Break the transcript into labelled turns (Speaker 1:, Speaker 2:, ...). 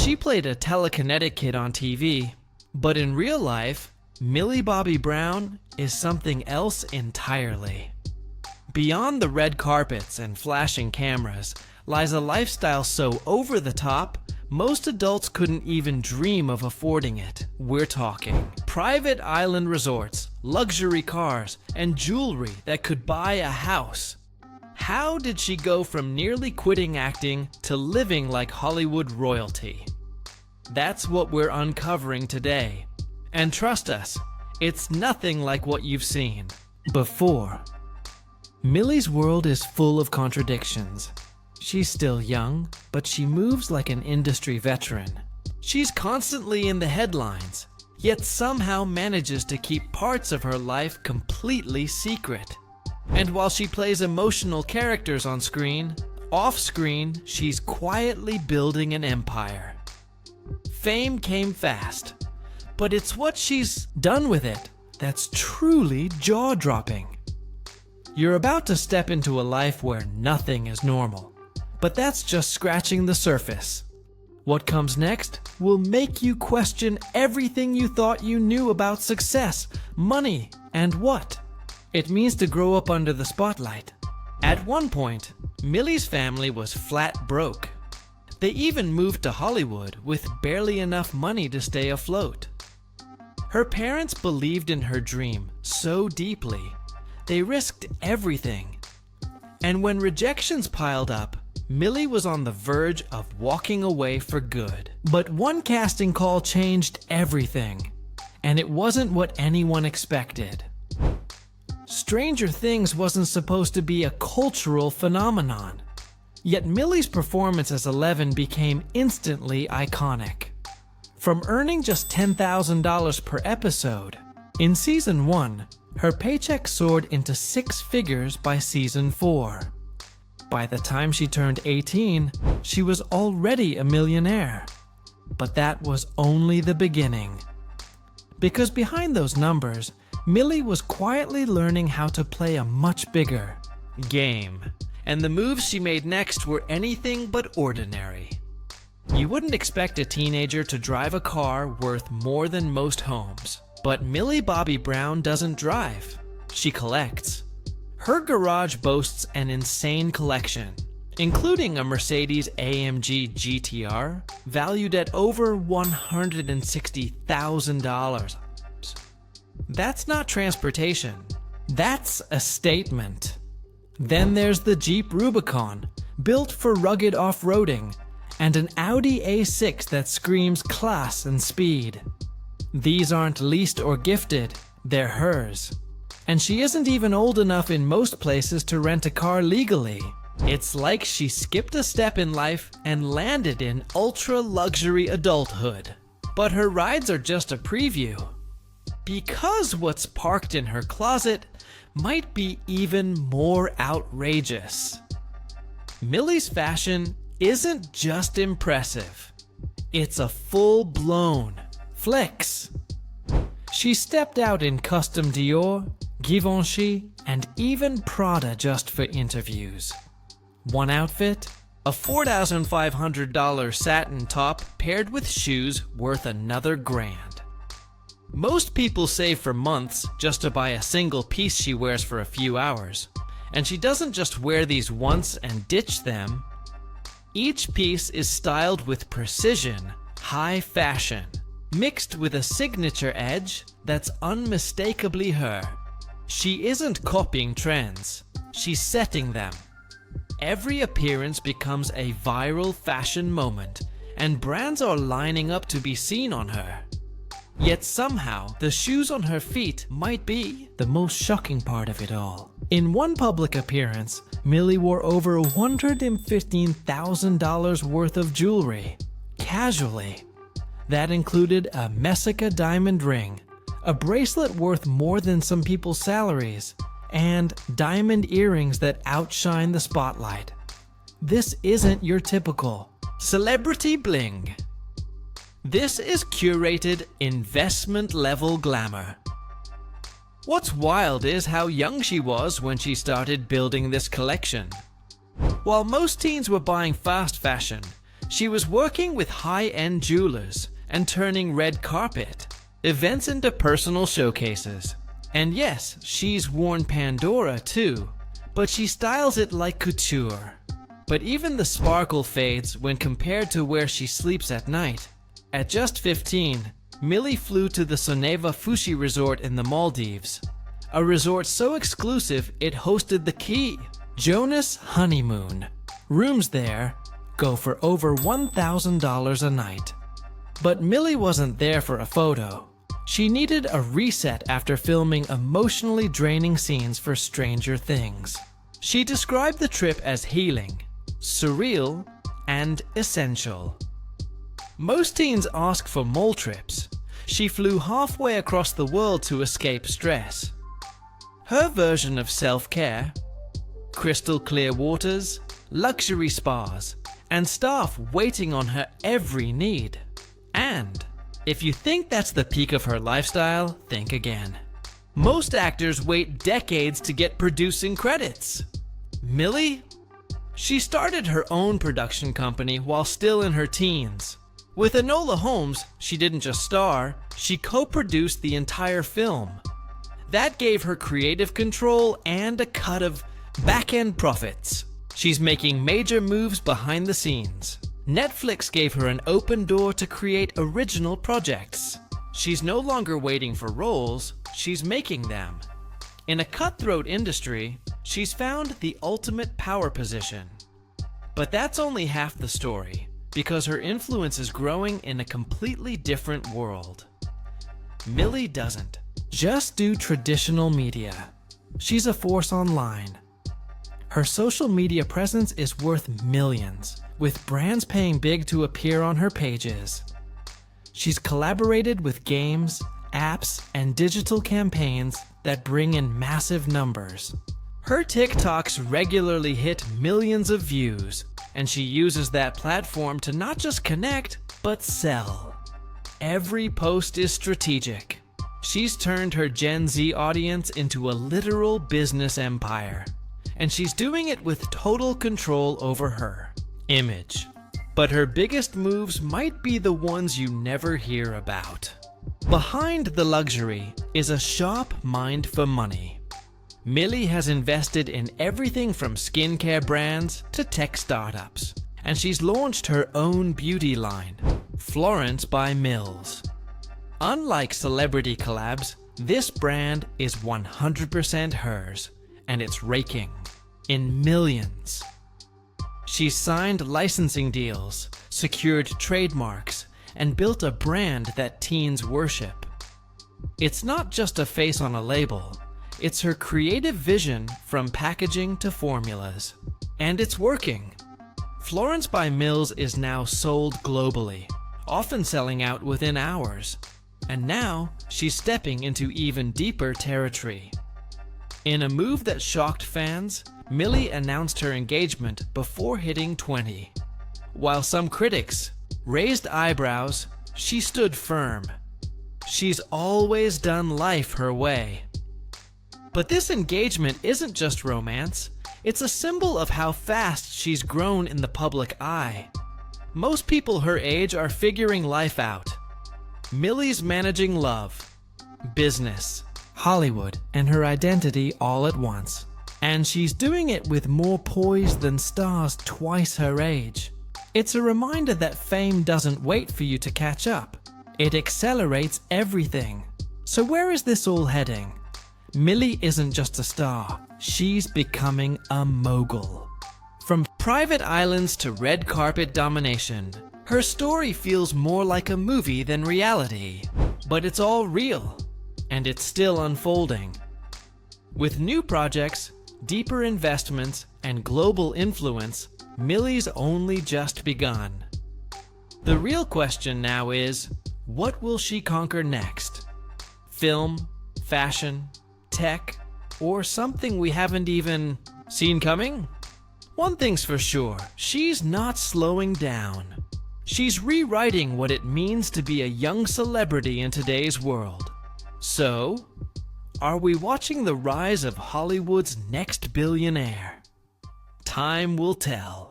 Speaker 1: She played a telekinetic kid on TV, but in real life, Millie Bobby Brown is something else entirely. Beyond the red carpets and flashing cameras lies a lifestyle so over the top, most adults couldn't even dream of affording it. We're talking private island resorts, luxury cars, and jewelry that could buy a house. How did she go from nearly quitting acting to living like Hollywood royalty? That's what we're uncovering today. And trust us, it's nothing like what you've seen before. Millie's world is full of contradictions. She's still young, but she moves like an industry veteran. She's constantly in the headlines, yet somehow manages to keep parts of her life completely secret. And while she plays emotional characters on screen, off-screen, she's quietly building an empire. Fame came fast, but it's what she's done with it that's truly jaw-dropping. You're about to step into a life where nothing is normal, but that's just scratching the surface. What comes next will make you question everything you thought you knew about success, money, and what it means to grow up under the spotlight. At one point, Millie's family was flat broke. They even moved to Hollywood with barely enough money to stay afloat. Her parents believed in her dream so deeply, they risked everything. And when rejections piled up, Millie was on the verge of walking away for good. But one casting call changed everything, and it wasn't what anyone expected. Stranger Things wasn't supposed to be a cultural phenomenon, yet Millie's performance as Eleven became instantly iconic. From earning just $10,000 per episode, in Season 1, her paycheck soared into 6 figures by Season 4. By the time she turned 18, she was already a millionaire. But that was only the beginning. Because behind those numbers, Millie was quietly learning how to play a much bigger game. And the moves she made next were anything but ordinary. You wouldn't expect a teenager to drive a car worth more than most homes. But Millie Bobby Brown doesn't drive. She collects. Her garage boasts an insane collection, including a Mercedes AMG GTR valued at over $160,000. That's not transportation. That's a statement. Then there's the Jeep Rubicon, built for rugged off-roading, and an Audi A6 that screams class and speed. These aren't leased or gifted, they're hers. And she isn't even old enough in most places to rent a car legally. It's like she skipped a step in life and landed in ultra-luxury adulthood. But her rides are just a preview. Because what's parked in her closet might be even more outrageous. Millie's fashion isn't just impressive. It's a full-blown flex. She stepped out in custom Dior, Givenchy, and even Prada just for interviews. One outfit? A $4,500 satin top paired with shoes worth another grand. Most people save for months just to buy a single piece she wears for a few hours. And she doesn't just wear these once and ditch them. Each piece is styled with precision, high fashion, mixed with a signature edge that's unmistakably her. She isn't copying trends, she's setting them. Every appearance becomes a viral fashion moment, and brands are lining up to be seen on her. Yet somehow, the shoes on her feet might be the most shocking part of it all. In one public appearance, Millie wore over $115,000 worth of jewelry, casually. That included a Messica diamond ring, a bracelet worth more than some people's salaries, and diamond earrings that outshine the spotlight. This isn't your typical celebrity bling. This is curated investment-level glamour. What's wild is how young she was when she started building this collection. While most teens were buying fast fashion, She was working with high-end jewelers and turning red carpet events into personal showcases. And yes, she's worn Pandora too, but she styles it like couture. But even the sparkle fades when compared to where she sleeps at night. At just 15, Millie flew to the Soneva Fushi Resort in the Maldives, a resort so exclusive it hosted the key Jonas honeymoon. Rooms there go for over $1,000 a night. But Millie wasn't there for a photo. She needed a reset after filming emotionally draining scenes for Stranger Things. She described the trip as healing, surreal, and essential. Most teens ask for mole trips. She flew halfway across the world to escape stress. Her version of self-care: crystal clear waters, luxury spas, and staff waiting on her every need. And if you think that's the peak of her lifestyle, think again. Most actors wait decades to get producing credits. Millie? She started her own production company while still in her teens. With Enola Holmes, she didn't just star, she co-produced the entire film. That gave her creative control and a cut of back-end profits. She's making major moves behind the scenes. Netflix gave her an open door to create original projects. She's no longer waiting for roles, she's making them. In a cutthroat industry, she's found the ultimate power position. But that's only half the story, because her influence is growing in a completely different world. Millie doesn't just do traditional media. She's a force online. Her social media presence is worth millions, with brands paying big to appear on her pages. She's collaborated with games, apps, and digital campaigns that bring in massive numbers. Her TikToks regularly hit millions of views, and she uses that platform to not just connect, but sell. Every post is strategic. She's turned her Gen Z audience into a literal business empire, and she's doing it with total control over her image. But her biggest moves might be the ones you never hear about. Behind the luxury is a sharp mind for money. Millie has invested in everything from skincare brands to tech startups, and she's launched her own beauty line, Florence by Mills. Unlike celebrity collabs, this brand is 100% hers, and it's raking in millions. She's signed licensing deals, secured trademarks, and built a brand that teens worship. It's not just a face on a label, it's her creative vision from packaging to formulas. And it's working. Florence by Mills is now sold globally, often selling out within hours. And now she's stepping into even deeper territory. In a move that shocked fans, Millie announced her engagement before hitting 20. While some critics raised eyebrows, she stood firm. She's always done life her way. But this engagement isn't just romance, it's a symbol of how fast she's grown in the public eye. Most people her age are figuring life out. Millie's managing love, business, Hollywood, and her identity all at once. And she's doing it with more poise than stars twice her age. It's a reminder that fame doesn't wait for you to catch up. It accelerates everything. So where is this all heading? Millie isn't just a star, she's becoming a mogul. From private islands to red carpet domination, her story feels more like a movie than reality. But it's all real, and it's still unfolding. With new projects, deeper investments, and global influence, Millie's only just begun. The real question now is, what will she conquer next? Film, fashion, tech, or something we haven't even seen coming? One thing's for sure, she's not slowing down. She's rewriting what it means to be a young celebrity in today's world. So, are we watching the rise of Hollywood's next billionaire? Time will tell.